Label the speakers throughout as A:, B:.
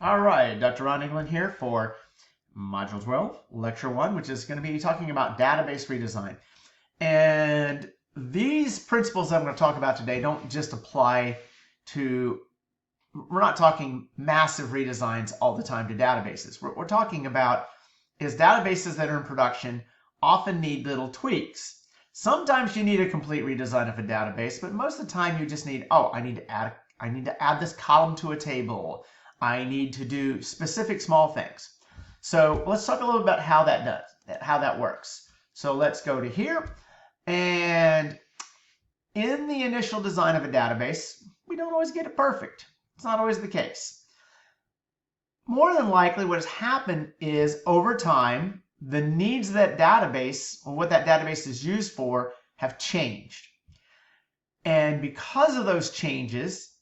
A: All right, Dr. Ron England here for Module 12, Lecture 1, which is going to be talking about database redesign. And these principles I'm going to talk about today don't just apply to, we're not talking massive redesigns all the time to databases. What we're talking about is databases that are in production often need little tweaks. Sometimes you need a complete redesign of a database, but most of the time you just need, I need to add this column to a table. I need to do specific small things. So let's talk a little about how that works. So let's go to here. And in the initial design of a database, we don't always get it perfect. It's not always the case. More than likely, what has happened is over time, the needs of that database, or what that database is used for, have changed. And because of those changes,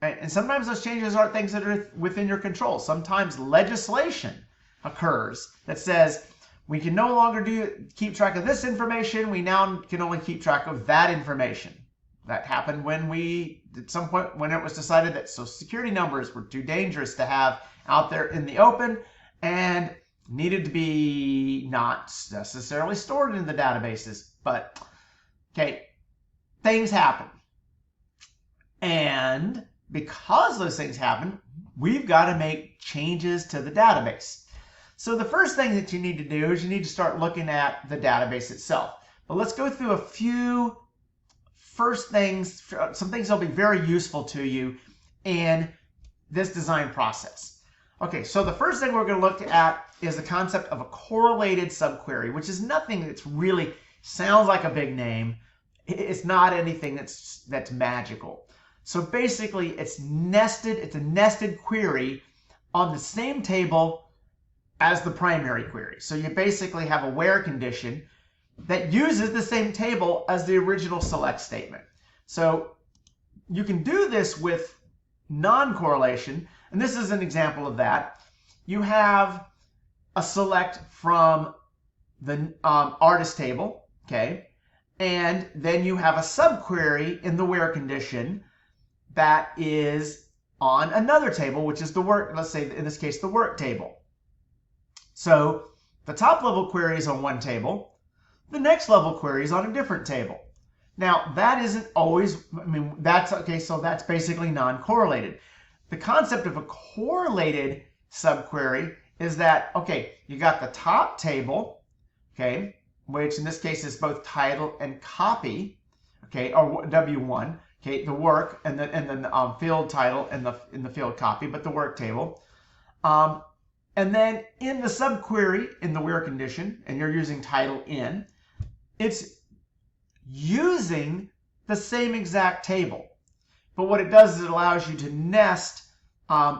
A: and sometimes those changes aren't things that are within your control. Sometimes legislation occurs that says we can no longer keep track of this information. We now can only keep track of that information. That happened when at some point, when it was decided that Social Security numbers were too dangerous to have out there in the open and needed to be not necessarily stored in the databases. But, okay, things happen. And because those things happen, we've got to make changes to the database. So the first thing that you need to do is you need to start looking at the database itself. But let's go through a few first things, some things that'll be very useful to you in this design process. Okay, so the first thing we're going to look at is the concept of a correlated subquery, which is nothing that's really sounds like a big name. It's not anything that's magical. So basically, it's a nested query on the same table as the primary query. So you basically have a where condition that uses the same table as the original select statement. So you can do this with non-correlation, and this is an example of that. You have a select from the artist table, okay, and then you have a subquery in the where condition that is on another table, which is the work, let's say in this case, the work table. So the top level query is on one table, the next level query is on a different table. Now that isn't always, that's okay, so that's basically non-correlated. The concept of a correlated subquery is that, okay, you got the top table, okay, which in this case is both title and copy, okay, or W1. Okay, the work and then field title and the field copy, but the work table. And then in the subquery in the where condition, and you're using title in, it's using the same exact table. But what it does is it allows you to nest.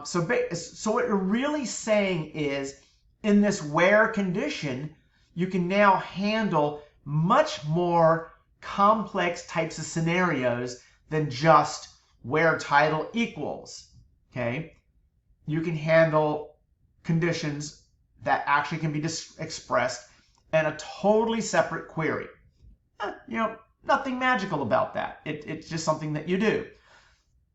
A: So what you're really saying is in this where condition, you can now handle much more complex types of scenarios than just where title equals, okay? You can handle conditions that actually can be expressed in a totally separate query. Nothing magical about that. It's just something that you do.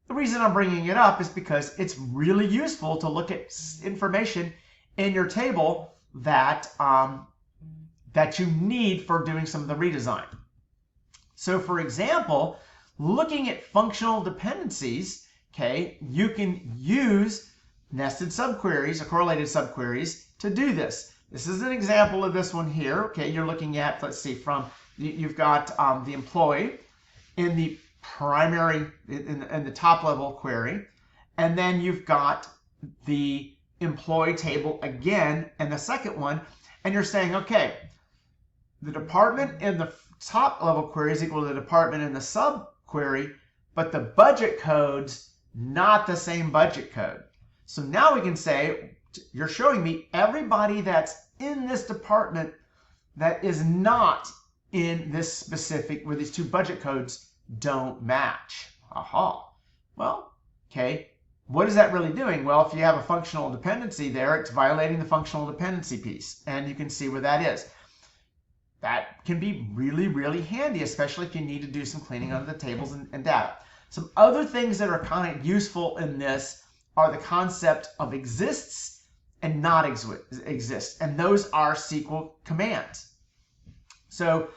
A: The reason I'm bringing it up is because it's really useful to look at information in your table that you need for doing some of the redesign. So for example, looking at functional dependencies, okay, you can use nested subqueries or correlated subqueries to do this. This is an example of this one here. Okay, you're looking at, let's see, you've got the employee in the primary, in the top level query, and then you've got the employee table again in the second one, and you're saying, okay, the department in the top level query is equal to the department in the subquery, but the budget code's not the same budget code. So now we can say, you're showing me everybody that's in this department that is not in this specific, where these two budget codes don't match. Aha. Well, okay, what is that really doing? Well, if you have a functional dependency there, it's violating the functional dependency piece, and you can see where that is. That can be really, really handy, especially if you need to do some cleaning of the tables and data. Some other things that are kind of useful in this are the concept of exists and not exists, and those are SQL commands. So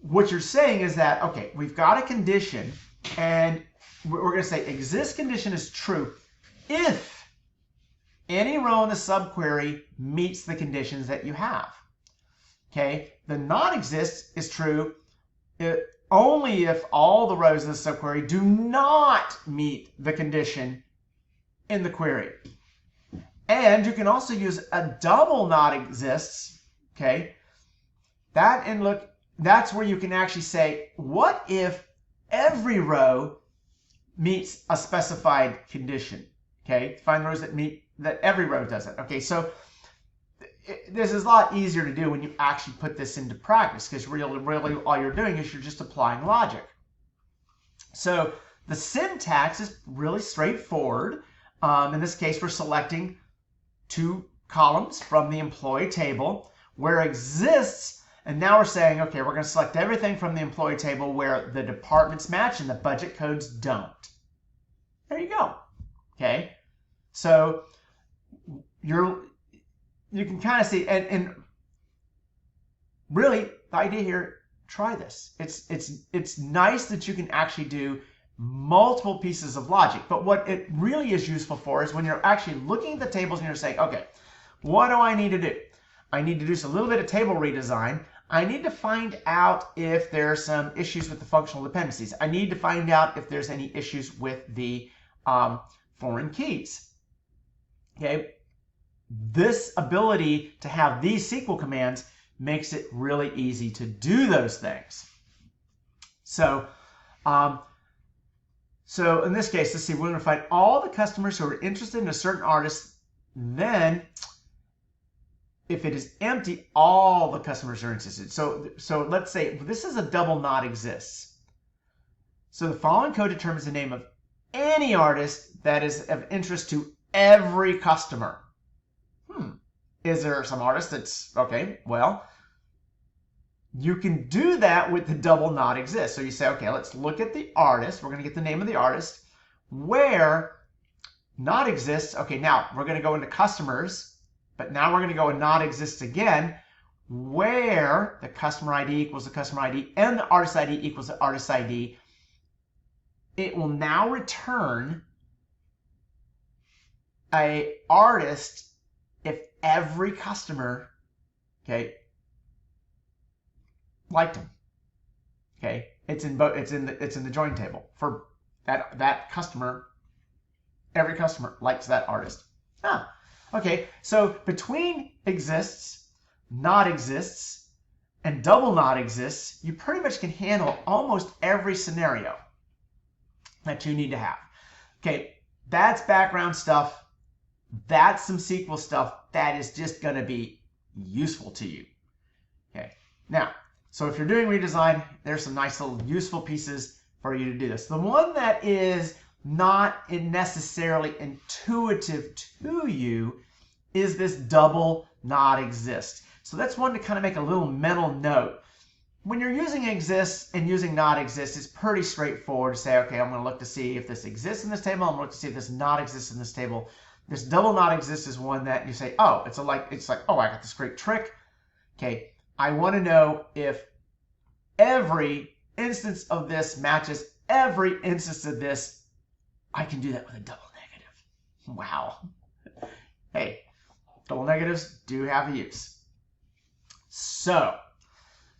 A: what you're saying is that, okay, we've got a condition, and we're going to say exist condition is true if any row in the subquery meets the conditions that you have. Okay, the not exist is true only if all the rows in the subquery do not meet the condition in the query. And you can also use a double not exists. Okay, that's where you can actually say, what if every row meets a specified condition? Okay, find rows that every row does it. Okay, so this is a lot easier to do when you actually put this into practice, because really all you're doing is you're just applying logic. So the syntax is really straightforward. In this case, we're selecting two columns from the employee table where exists, and now we're saying, okay, we're going to select everything from the employee table where the departments match and the budget codes don't. There you go. Okay, so you can kind of see, and really the idea here, try this. It's nice that you can actually do multiple pieces of logic, but what it really is useful for is when you're actually looking at the tables and you're saying, okay, what do I need to do? I need to do a little bit of table redesign. I need to find out if there are some issues with the functional dependencies. I need to find out if there's any issues with the foreign keys. Okay, this ability to have these SQL commands makes it really easy to do those things. So, so in this case, let's see, we're going to find all the customers who are interested in a certain artist. Then, if it is empty, all the customers are interested. So let's say this is a double not exists. So the following code determines the name of any artist that is of interest to every customer. Is there some artist that's, okay, well, you can do that with the double not exist. So you say, okay, let's look at the artist. We're going to get the name of the artist where not exists. Okay, now we're going to go into customers, but now we're going to go and not exists again, where the customer ID equals the customer ID and the artist ID equals the artist ID. It will now return an artist if every customer, okay, liked him. Okay, it's in the join table for that customer. Every customer likes that artist. Okay, so between exists, not exists, and double not exists, you pretty much can handle almost every scenario that you need to have. Okay, that's background stuff. That's some SQL stuff that is just going to be useful to you. Okay, now, so if you're doing redesign, there's some nice little useful pieces for you to do this. The one that is not necessarily intuitive to you is this double not exist. So that's one to kind of make a little mental note. When you're using exists and using not exists, it's pretty straightforward to say, okay, I'm going to look to see if this exists in this table. I'm going to look to see if this not exists in this table. This double not exists is one that you say, oh, it's like, oh, I got this great trick. Okay, I want to know if every instance of this matches every instance of this. I can do that with a double negative. Wow. Hey, double negatives do have a use. So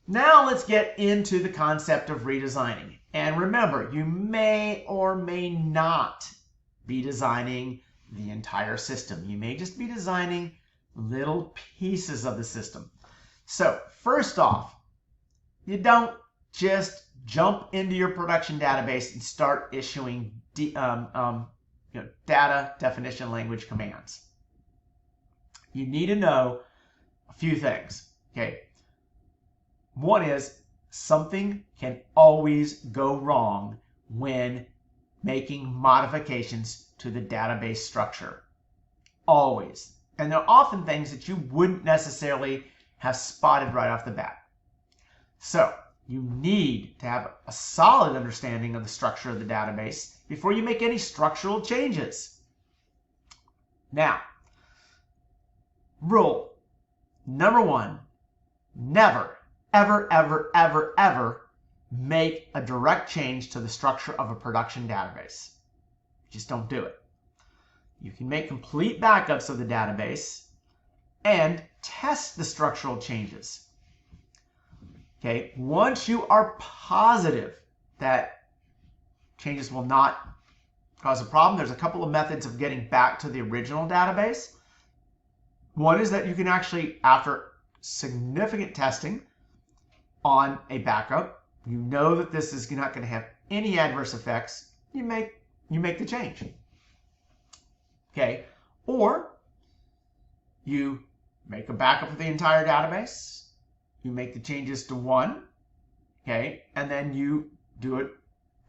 A: now let's get into the concept of redesigning. And remember, you may or may not be designing the entire system. You may just be designing little pieces of the system. So first off, you don't just jump into your production database and start issuing data definition language commands. You need to know a few things. Okay, one is something can always go wrong when making modifications to the database structure. Always. And there are often things that you wouldn't necessarily have spotted right off the bat. So you need to have a solid understanding of the structure of the database before you make any structural changes. Now, rule number 1, never, ever, ever, ever, ever make a direct change to the structure of a production database. Just don't do it. You can make complete backups of the database and test the structural changes. Okay, once you are positive that changes will not cause a problem, there's a couple of methods of getting back to the original database. One is that you can actually, after significant testing on a backup, you know that this is not going to have any adverse effects, you make the change. Okay, or you make a backup of the entire database, you make the changes to one, okay, and then you do a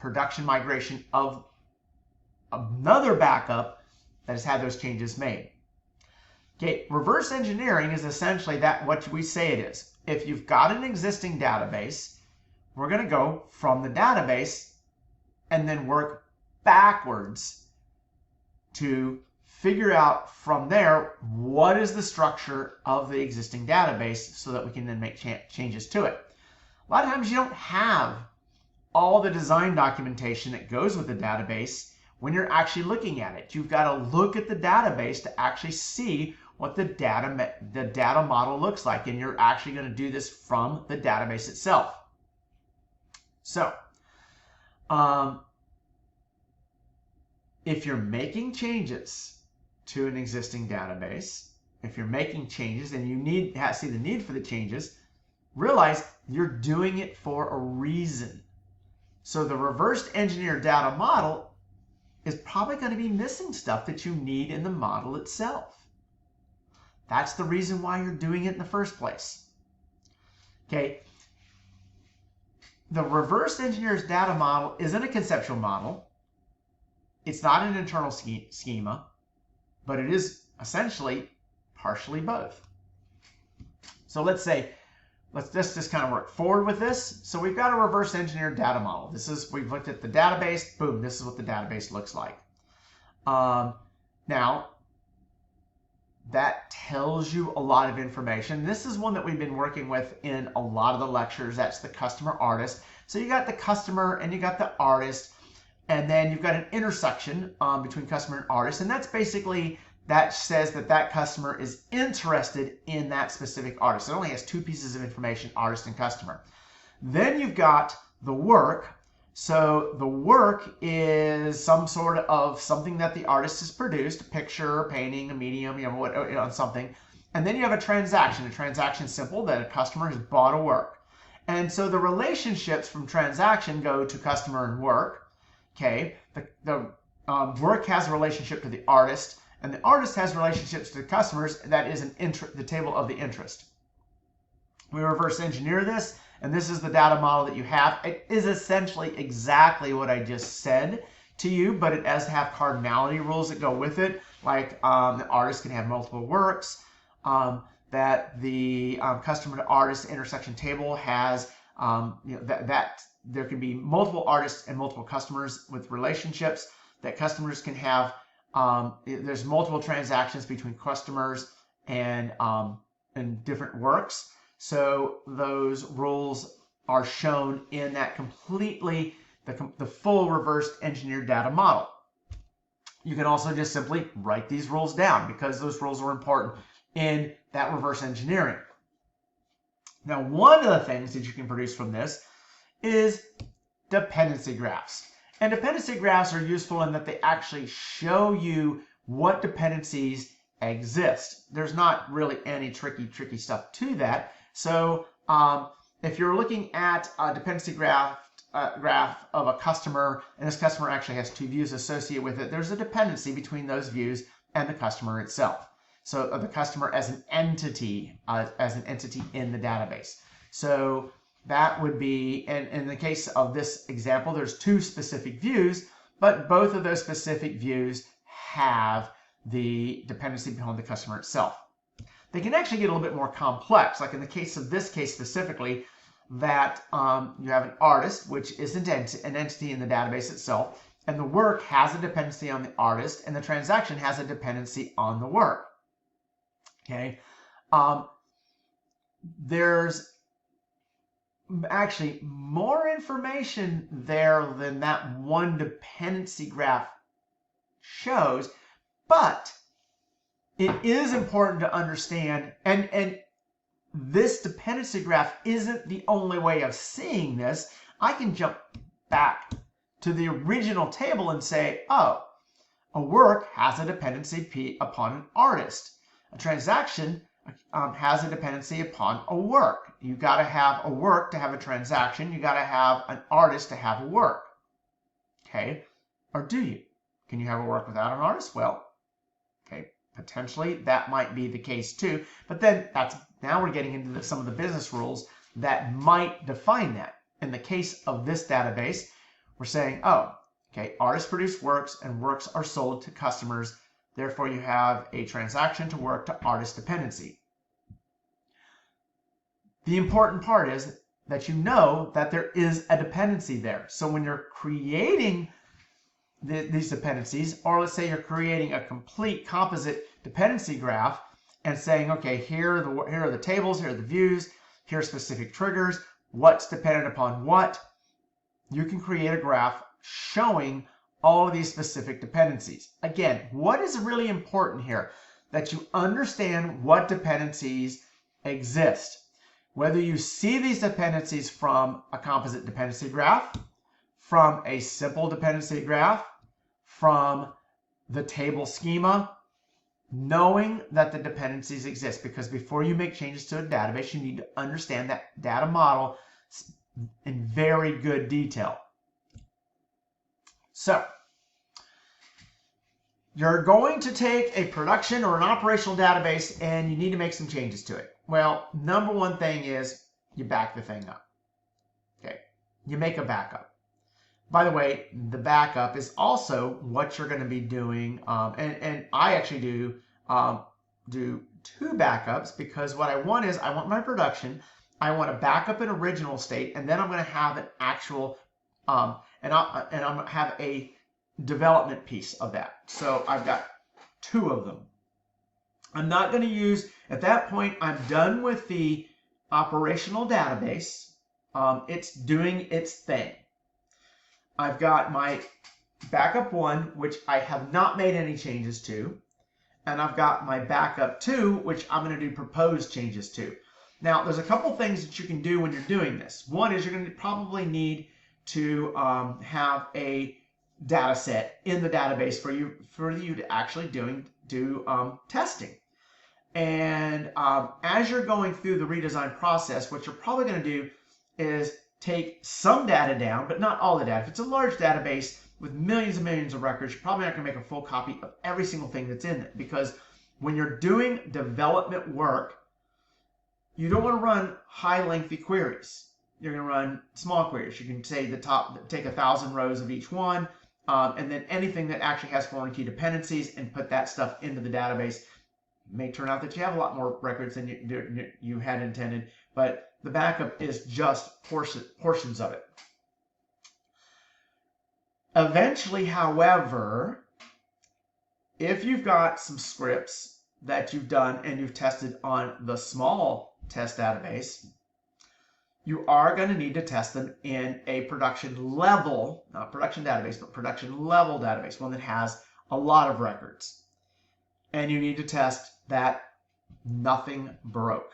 A: production migration of another backup that has had those changes made. Okay, reverse engineering is essentially what we say it is. If you've got an existing database, we're going to go from the database and then work backwards to figure out from there what is the structure of the existing database so that we can then make changes to it. A lot of times you don't have all the design documentation that goes with the database when you're actually looking at it. You've got to look at the database to actually see what the data model looks like, and you're actually going to do this from the database itself. So, if you're making changes to an existing database, if you're making changes and you see the need for the changes, realize you're doing it for a reason. So the reverse engineer data model is probably going to be missing stuff that you need in the model itself. That's the reason why you're doing it in the first place. Okay. The reverse engineer's data model isn't a conceptual model. It's not an internal schema, but it is essentially partially both. So let's just kind of work forward with this. So we've got a reverse engineered data model. We've looked at the database, boom, this is what the database looks like. Now, that tells you a lot of information. This is one that we've been working with in a lot of the lectures. That's the customer artist. So you got the customer and you got the artist, and then you've got an intersection between customer and artist, and that's basically, that says that customer is interested in that specific artist. It only has two pieces of information, artist and customer. Then you've got the work. So the work is some sort of something that the artist has produced, a picture, a painting, a medium, something. And then you have a transaction. A transaction is simple, that a customer has bought a work. And so the relationships from transaction go to customer and work. Okay, the work has a relationship to the artist, and the artist has relationships to the customers. That is the table of the interest. We reverse engineer this, and this is the data model that you have. It is essentially exactly what I just said to you, but it does have cardinality rules that go with it, like the artist can have multiple works, that the customer to artist intersection table has, that there can be multiple artists and multiple customers with relationships, that customers can have, there's multiple transactions between customers and different works. So those rules are shown in that completely, the full reverse engineered data model. You can also just simply write these rules down because those rules are important in that reverse engineering. Now, one of the things that you can produce from this is dependency graphs. And dependency graphs are useful in that they actually show you what dependencies exist. There's not really any tricky stuff to that. So if you're looking at a dependency graph of a customer, and this customer actually has two views associated with it, there's a dependency between those views and the customer itself. So the customer as an entity in the database. So that would be, and in the case of this example, there's two specific views, but both of those specific views have the dependency behind the customer itself. They can actually get a little bit more complex, like in the case of this case specifically, that you have an artist, which is an entity in the database itself, and the work has a dependency on the artist, and the transaction has a dependency on the work. Okay, there's actually more information there than that one dependency graph shows, but it is important to understand, and this dependency graph isn't the only way of seeing this. I can jump back to the original table and say, oh, a work has a dependency upon an artist. A transaction has a dependency upon a work. You got to have a work to have a transaction. You got to have an artist to have a work. Okay, or do you? Can you have a work without an artist? Well, okay, potentially that might be the case too. But then now we're getting into some of the business rules that might define that. In the case of this database, we're saying, oh, okay, artists produce works and works are sold to customers. Therefore, you have a transaction to work to artist dependency. The important part is that you know that there is a dependency there. So when you're creating these dependencies, or let's say you're creating a complete composite dependency graph and saying, okay, here are the tables, here are the views, here are specific triggers, what's dependent upon what, you can create a graph showing all of these specific dependencies. Again, what is really important here? That you understand what dependencies exist. Whether you see these dependencies from a composite dependency graph, from a simple dependency graph, from the table schema, knowing that the dependencies exist, because before you make changes to a database, you need to understand that data model in very good detail. So, you're going to take a production or an operational database and you need to make some changes to it. Well, number one thing is you back the thing up. Okay, you make a backup. By the way, the backup is also what you're going to be doing, and I actually do two backups, because what I want is I want my production, I want to back up an original state, and then I'm going to have an actual and I'm going to have a development piece of that. So I've got two of them. I'm not going to use, at that point, I'm done with the operational database. It's doing its thing. I've got my backup 1, which I have not made any changes to. And I've got my backup 2, which I'm going to do proposed changes to. Now, there's a couple things that you can do when you're doing this. One is you're going to probably need to have a data set in the database for you to actually do testing. And as you're going through the redesign process, what you're probably going to do is take some data down, but not all the data. If it's a large database with millions and millions of records, you're probably not going to make a full copy of every single thing that's in it, because when you're doing development work, you don't want to run high lengthy queries. You're going to run small queries. You can say take 1,000 rows of each one, and then anything that actually has foreign key dependencies, and put that stuff into the database. It may turn out that you have a lot more records than you had intended, but the backup is just portions of it. Eventually, however, if you've got some scripts that you've done and you've tested on the small test database, you are going to need to test them in a production level, not production database, but production level database, one that has a lot of records. And you need to test that nothing broke.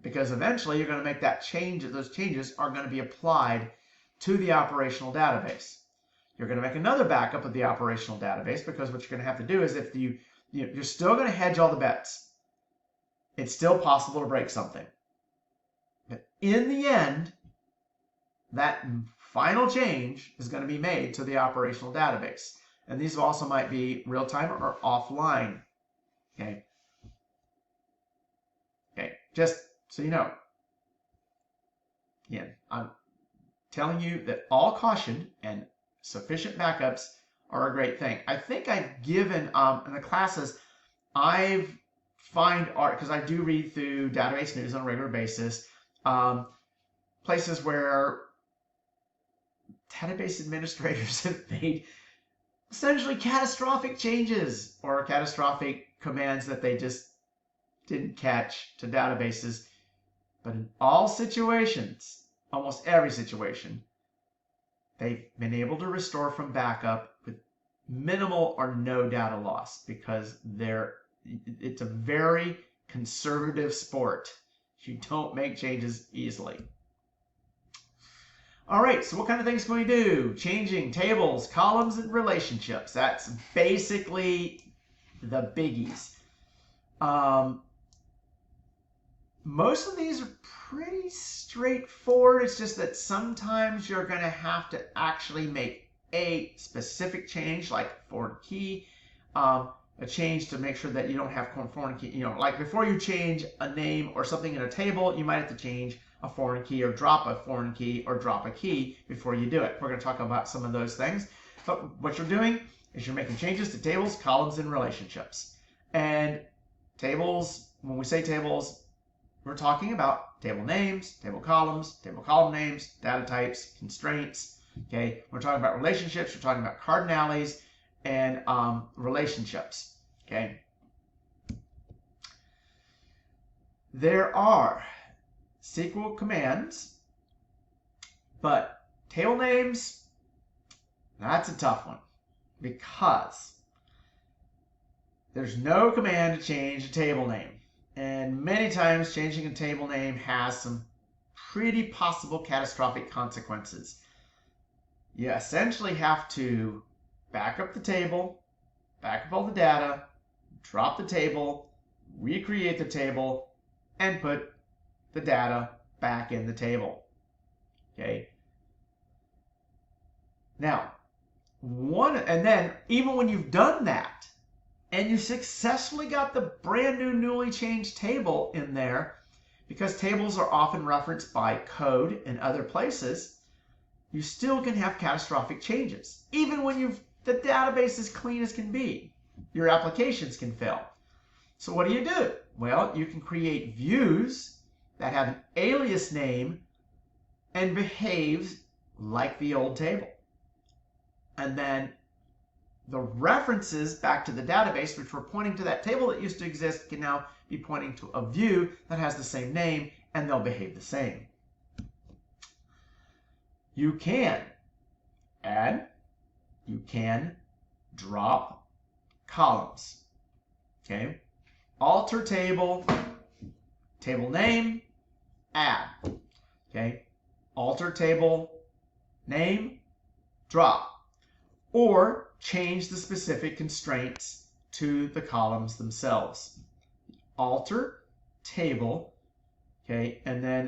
A: Because eventually you're going to make that change, those changes are going to be applied to the operational database. You're going to make another backup of the operational database, because what you're going to have to do is, if you're still going to hedge all the bets. It's still possible to break something. But in the end, that final change is going to be made to the operational database. And these also might be real-time or offline. Okay. Okay, just so you know. Again, I'm telling you that all caution and sufficient backups are a great thing. I think I've given, in the classes, I've find art, because I do read through database news on a regular basis, places where database administrators have made essentially catastrophic changes or catastrophic commands that they just didn't catch to databases. But in all situations, almost every situation, they've been able to restore from backup with minimal or no data loss because it's a very conservative sport. You don't make changes easily. All right, so what kind of things can we do? Changing tables, columns, and relationships. That's basically the biggies. Most of these are pretty straightforward. It's just that sometimes you're going to have to actually make a specific change, like foreign key, a change to make sure that you don't have foreign key. Like before you change a name or something in a table, you might have to change a foreign key or drop a foreign key or drop a key before you do it. We're going to talk about some of those things. But what you're doing is you're making changes to tables, columns, and relationships. And tables, when we say tables, we're talking about table names, table columns, table column names, data types, constraints. Okay, we're talking about relationships, we're talking about cardinalities and relationships. Okay, there are SQL commands, but table names, that's a tough one because there's no command to change a table name. And many times changing a table name has some pretty possible catastrophic consequences. You essentially have to back up the table, back up all the data, drop the table, recreate the table, and put the data back in the table. Okay. Now, and then even when you've done that, and you successfully got the brand new newly changed table in there, because tables are often referenced by code in other places, you still can have catastrophic changes. Even when the database is clean as can be, your applications can fail. So what do? Well, you can create views that have an alias name and behaves like the old table. And then the references back to the database, which were pointing to that table that used to exist, can now be pointing to a view that has the same name, and they'll behave the same. You can add, you can drop columns. Okay? Alter table, table name, add. Okay? Alter table, name, drop. Or change the specific constraints to the columns themselves. Alter table, okay, and then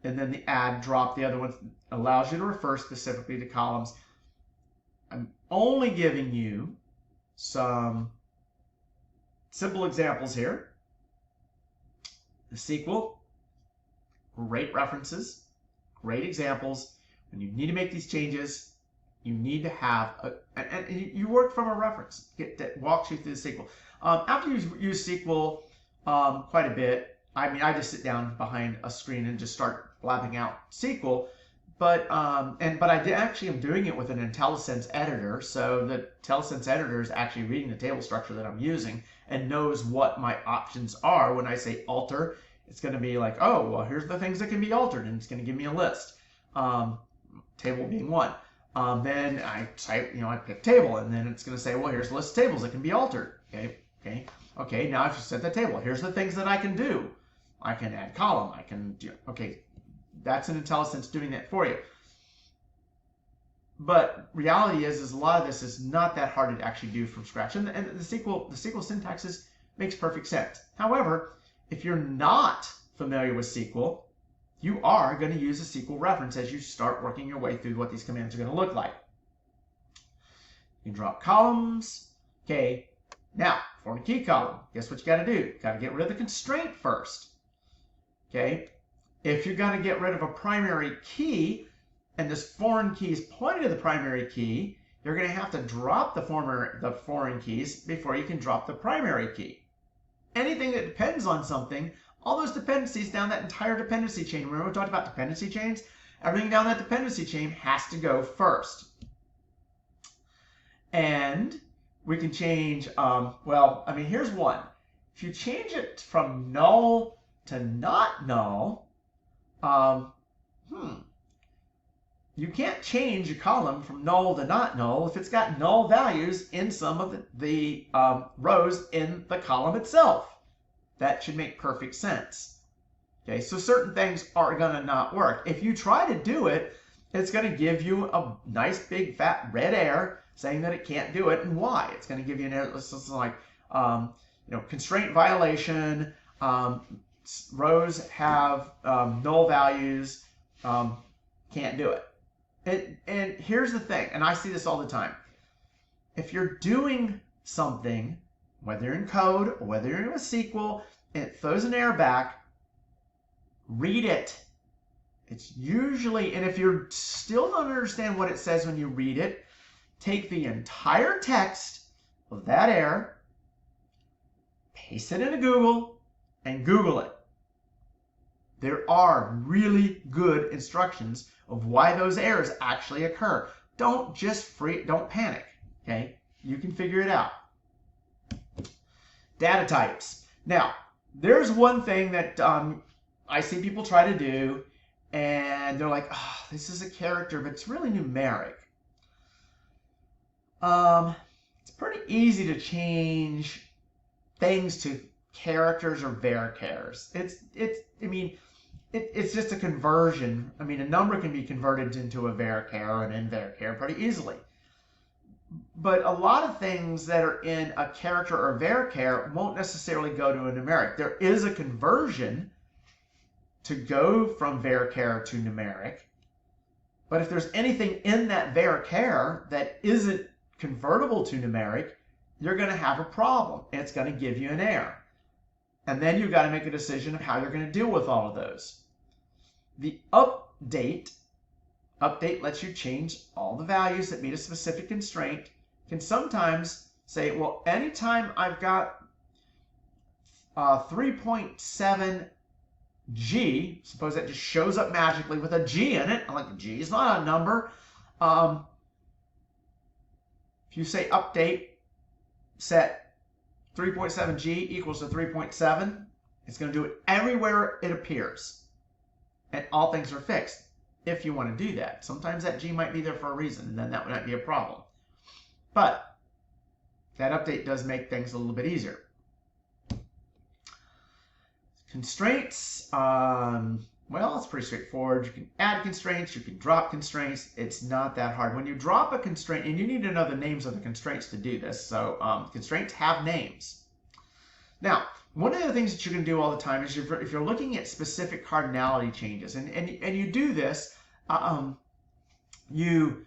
A: the add, drop, the other one allows you to refer specifically to columns. I'm only giving you some simple examples here. The SQL, great references, great examples. When you need to make these changes, you need to have and you work from a reference that walks you through the SQL. After you use SQL quite a bit, I just sit down behind a screen and just start blabbing out SQL. But I actually am doing it with an IntelliSense editor, so the IntelliSense editor is actually reading the table structure that I'm using and knows what my options are. When I say alter, it's going to be like, oh, well, here's the things that can be altered, and it's going to give me a list. Table being one. Then I type, I pick table, and then it's going to say, well, here's a list of tables that can be altered. Okay. Now I've just set the table. Here's the things that I can do. I can add column. I can do. Okay, that's an IntelliSense doing that for you. But reality is a lot of this is not that hard to actually do from scratch, and the SQL syntax makes perfect sense. However, if you're not familiar with SQL, you are going to use a SQL reference as you start working your way through what these commands are going to look like. You can drop columns. Okay, now, foreign key column. Guess what you got to do? You got to get rid of the constraint first. Okay, if you're going to get rid of a primary key, and this foreign key is pointing to the primary key, you're going to have to drop the foreign keys before you can drop the primary key. Anything that depends on something, all those dependencies down that entire dependency chain. Remember we talked about dependency chains? Everything down that dependency chain has to go first. And we can change, well, I mean, here's one. If you change it from null to not null, you can't change a column from null to not null if it's got null values in some of the rows in the column itself. That should make perfect sense. Okay, so certain things are going to not work. If you try to do it, it's going to give you a nice big fat red error saying that it can't do it and why. It's going to give you an error like constraint violation, rows have null values, can't do it. And here's the thing, and I see this all the time. If you're doing something, whether you're in code or whether you're in a SQL, and it throws an error back, read it. It's usually, and if you still don't understand what it says when you read it, take the entire text of that error, paste it into Google, and Google it. There are really good instructions of why those errors actually occur. Don't panic, okay? You can figure it out. Data types. Now, there's one thing that I see people try to do, and they're like, oh, this is a character, but it's really numeric. It's pretty easy to change things to characters or varchars. It's just a conversion. I mean, a number can be converted into a varchar or an invarchar pretty easily. But a lot of things that are in a character or varchar won't necessarily go to a numeric. There is a conversion to go from varchar to numeric. But if there's anything in that varchar that isn't convertible to numeric, you're going to have a problem. And it's going to give you an error. And then you've got to make a decision of how you're going to deal with all of those. The update lets you change all the values that meet a specific constraint. Can sometimes say, well, anytime I've got 3.7 G, suppose that just shows up magically with a G in it. I'm like, G is not a number. If you say update, set 3.7 G equals to 3.7, it's going to do it everywhere it appears. And all things are fixed if you want to do that. Sometimes that G might be there for a reason, and then that might be a problem. But that update does make things a little bit easier. Constraints, well, it's pretty straightforward. You can add constraints, you can drop constraints. It's not that hard. When you drop a constraint, and you need to know the names of the constraints to do this, so constraints have names. Now, one of the things that you can do all the time is if you're looking at specific cardinality changes, and you do this, you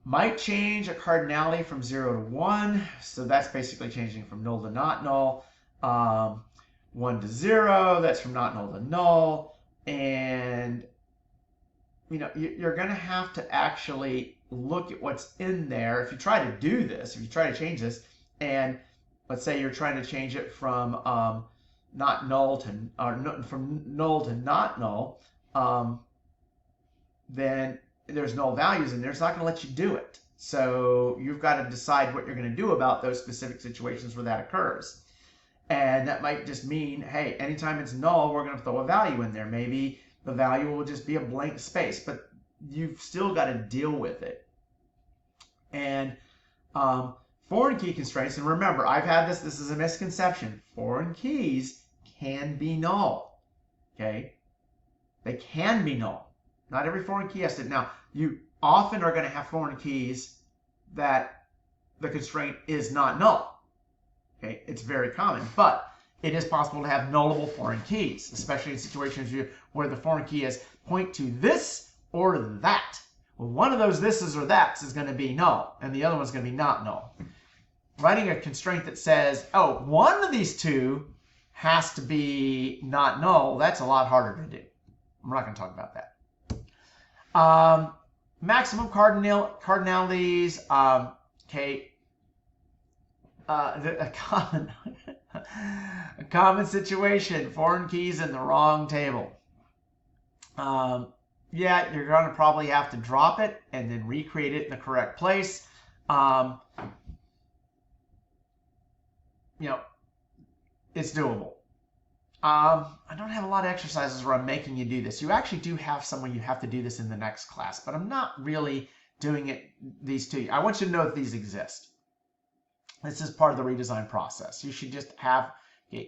A: might change a cardinality from 0 to 1, so that's basically changing from null to not null. 1 to 0, that's from not null to null, and you're going to have to actually look at what's in there. If you try to do this, if you try to change this, and let's say you're trying to change it from not null to from null to not null, then there's null values in there. It's not going to let you do it. So you've got to decide what you're going to do about those specific situations where that occurs. And that might just mean, hey, anytime it's null, we're going to throw a value in there. Maybe the value will just be a blank space, but you've still got to deal with it. And foreign key constraints, and remember, I've had this is a misconception. Foreign keys can be null, okay? They can be null. Not every foreign key has to. Now, you often are going to have foreign keys that the constraint is not null. Okay, it's very common, but it is possible to have nullable foreign keys, especially in situations where the foreign key is point to this or that. Well, one of those thises or that's is going to be null, and the other one's going to be not null. Writing a constraint that says, oh, one of these two has to be not null, that's a lot harder to do. We're not going to talk about that. Maximum cardinalities, okay. A common situation, foreign keys in the wrong table. yeah, you're going to probably have to drop it and then recreate it in the correct place. You know, it's doable. I don't have a lot of exercises where I'm making you do this. You actually do have someone you have to do this in the next class, but I'm not really doing these to you. I want you to know that these exist. This is part of the redesign process. You should just have, and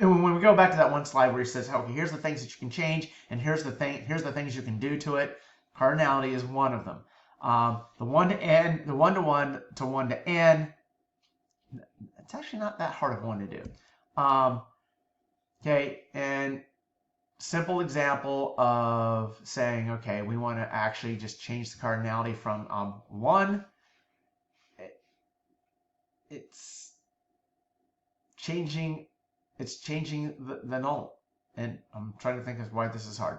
A: when we go back to that one slide where he says, okay, here's the things that you can change, and here's the things you can do to it. Cardinality is one of them. The one-to-n, the one-to-one to one-to-n, it's actually not that hard of one to do. Okay, and simple example of saying, okay, we want to actually just change the cardinality from 1. It's changing the null. And I'm trying to think of why this is hard.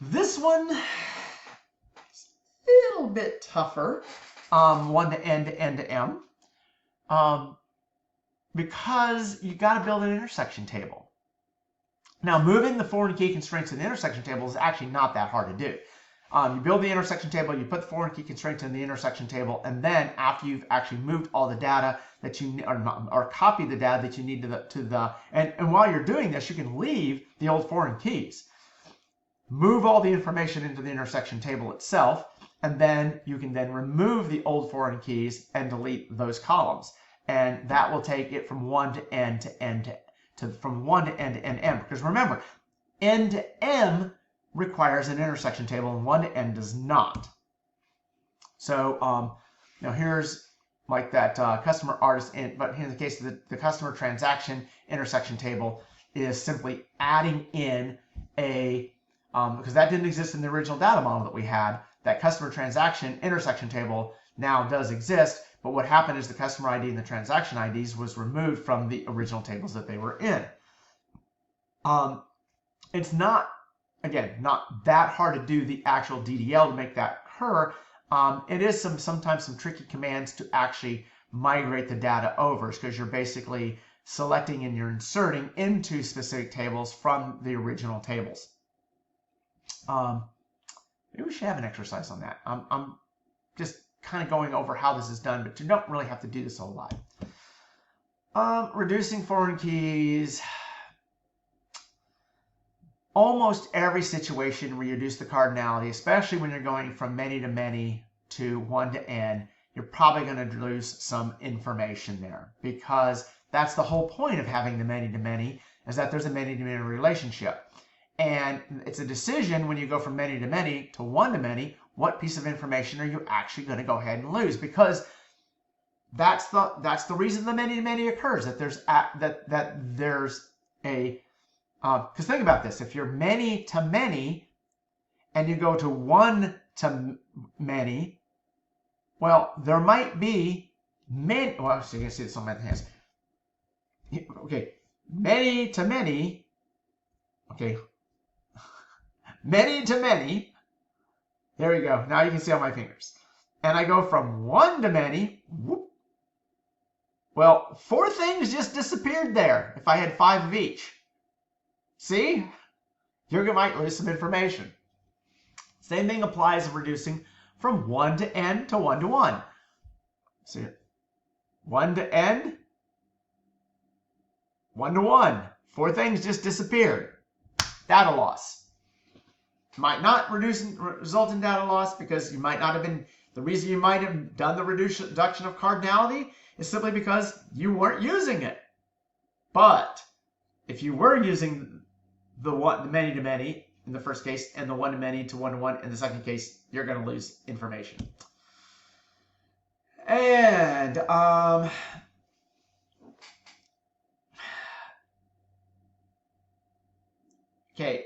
A: This one is a little bit tougher. 1 to n to n to m. Because you got to build an intersection table. Now, moving the foreign key constraints in the intersection table is actually not that hard to do. You build the intersection table, you put the foreign key constraints in the intersection table, and then after you've actually moved all the data that you or copied the data that you need and while you're doing this, you can leave the old foreign keys, move all the information into the intersection table itself, and then you can then remove the old foreign keys and delete those columns. And that will take it from 1 to n to n from 1 to n to nm. Because remember, n to m requires an intersection table, and 1 to n does not. So now here's like that customer artist, but in the case of the customer transaction intersection table is simply adding in a, because that didn't exist in the original data model that we had, that customer transaction intersection table now does exist. But what happened is the customer ID and the transaction IDs was removed from the original tables that they were in. It's not, again, not that hard to do the actual DDL to make that occur. It is sometimes some tricky commands to actually migrate the data over, because you're basically selecting and you're inserting into specific tables from the original tables. Maybe we should have an exercise on that. I'm just kind of going over how this is done, but you don't really have to do this a whole lot. Reducing foreign keys. Almost every situation where you reduce the cardinality, especially when you're going from many to many to 1 to n, you're probably going to lose some information there, because that's the whole point of having the many to many, is that there's a many to many relationship. And it's a decision when you go from many to 1 to many, what piece of information are you actually going to go ahead and lose? Because that's the reason the many to many occurs, that there's a because think about this: if you're many to many and you go to 1 to many, well, there might be many. Well, so you can see this on my hands. Okay, many to many. Okay, many to many. There you go. Now you can see on my fingers. And I go from 1 to many. Whoop. Well, 4 things just disappeared there if I had 5 of each. See? You might lose some information. Same thing applies of reducing from 1 to n to 1 to 1. See, 1 to n, 1 to 1. 4 things just disappeared. Data loss. Might not result in data loss, because you might not have been, the reason you might have done the reduction of cardinality is simply because you weren't using it. But if you were using the many to many in the first case, and the 1 to many to 1 to 1 in the second case, you're going to lose information. And okay,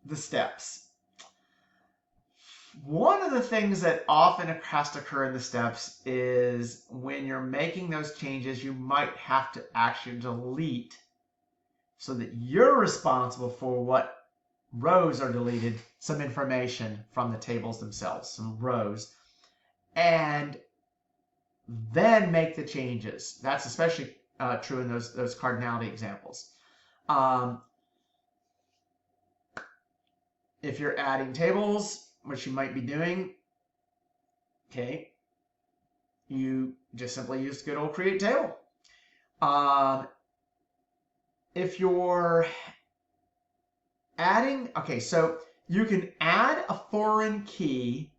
A: the steps. One of the things that often has to occur in the steps is when you're making those changes, you might have to actually delete, so that you're responsible for what rows are deleted, some information from the tables themselves, some rows, and then make the changes. That's especially true in those cardinality examples. if you're adding tables, which you might be doing, okay, you just simply use good old create table. If you're adding, okay, so you can add a foreign key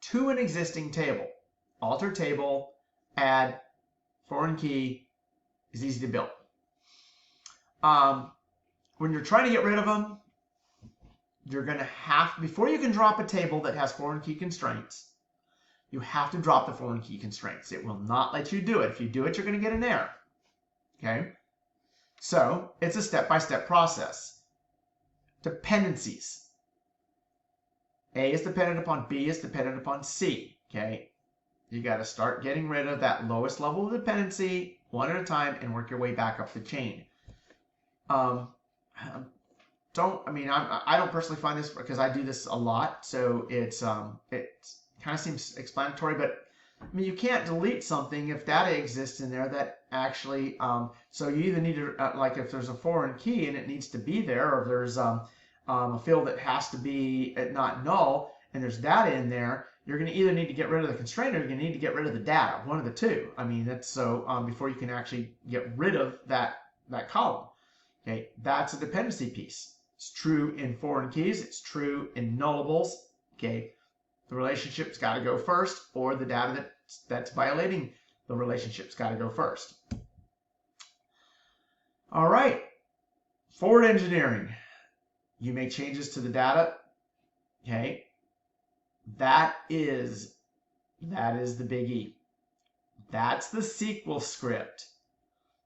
A: to an existing table. Alter table, add foreign key is easy to build. When you're trying to get rid of them, you're going to have, before you can drop a table that has foreign key constraints, you have to drop the foreign key constraints. It will not let you do it. If you do it, you're going to get an error. Okay? So it's a step-by-step process. Dependencies. A is dependent upon B is dependent upon C. Okay? You got to start getting rid of that lowest level of dependency one at a time and work your way back up the chain. I don't personally find this, because I do this a lot, so it kind of seems explanatory, but I mean, you can't delete something if data exists in there that actually, so you either need to, like if there's a foreign key and it needs to be there, or if there's a field that has to be not null and there's data in there, you're going to either need to get rid of the constraint or you're going to need to get rid of the data, one of the two. I mean, that's so before you can actually get rid of that column. Okay, that's a dependency piece. It's true in foreign keys. It's true in nullables. Okay, the relationship's got to go first, or the data that's violating the relationship's got to go first. All right, forward engineering. You make changes to the data. Okay, that is the big E. That's the SQL script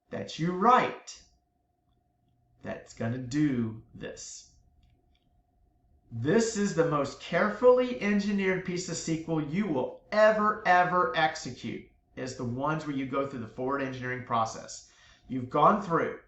A: that you write that's going to do this. This is the most carefully engineered piece of SQL you will ever execute, is the ones where you go through the forward engineering process. You've gone through,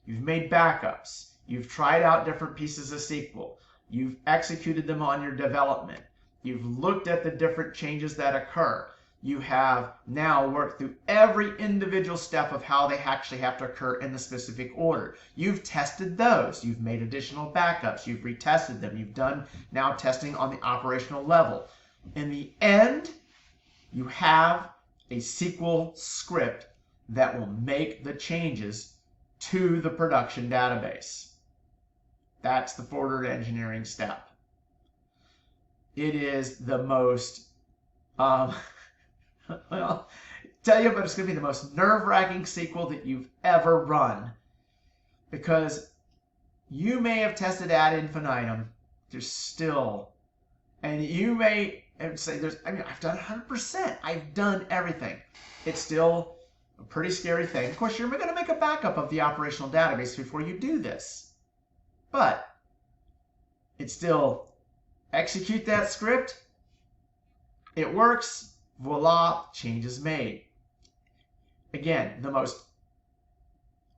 A: you've made backups, you've tried out different pieces of SQL, you've executed them on your development, you've looked at the different changes that occur. You have now worked through every individual step of how they actually have to occur in the specific order. You've tested those. You've made additional backups. You've retested them. You've done now testing on the operational level. In the end, you have a SQL script that will make the changes to the production database. That's the forward engineering step. It is the most... well, tell you, but it's going to be the most nerve-wracking SQL that you've ever run, because you may have tested ad infinitum. There's still, and you may say I've done 100%. I've done everything. It's still a pretty scary thing. Of course, you're going to make a backup of the operational database before you do this, but it's still execute that script. It works. Voila, change is made. Again, the most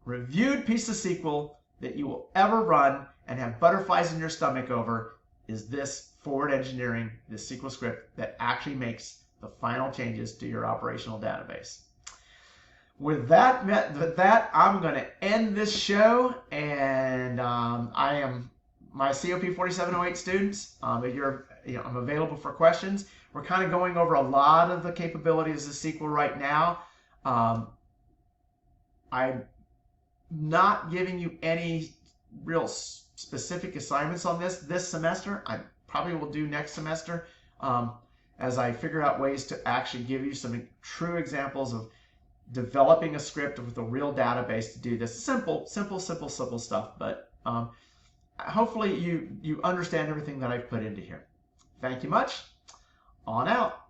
A: reviewed piece of SQL that you will ever run and have butterflies in your stomach over is this forward engineering, this SQL script that actually makes the final changes to your operational database. With that, I'm going to end this show, and I am my COP4708 students. I'm available for questions. We're kind of going over a lot of the capabilities of SQL right now. I'm not giving you any real specific assignments on this semester. I probably will do next semester as I figure out ways to actually give you some true examples of developing a script with a real database to do this. Simple stuff, but hopefully you understand everything that I've put into here. Thank you much. On out.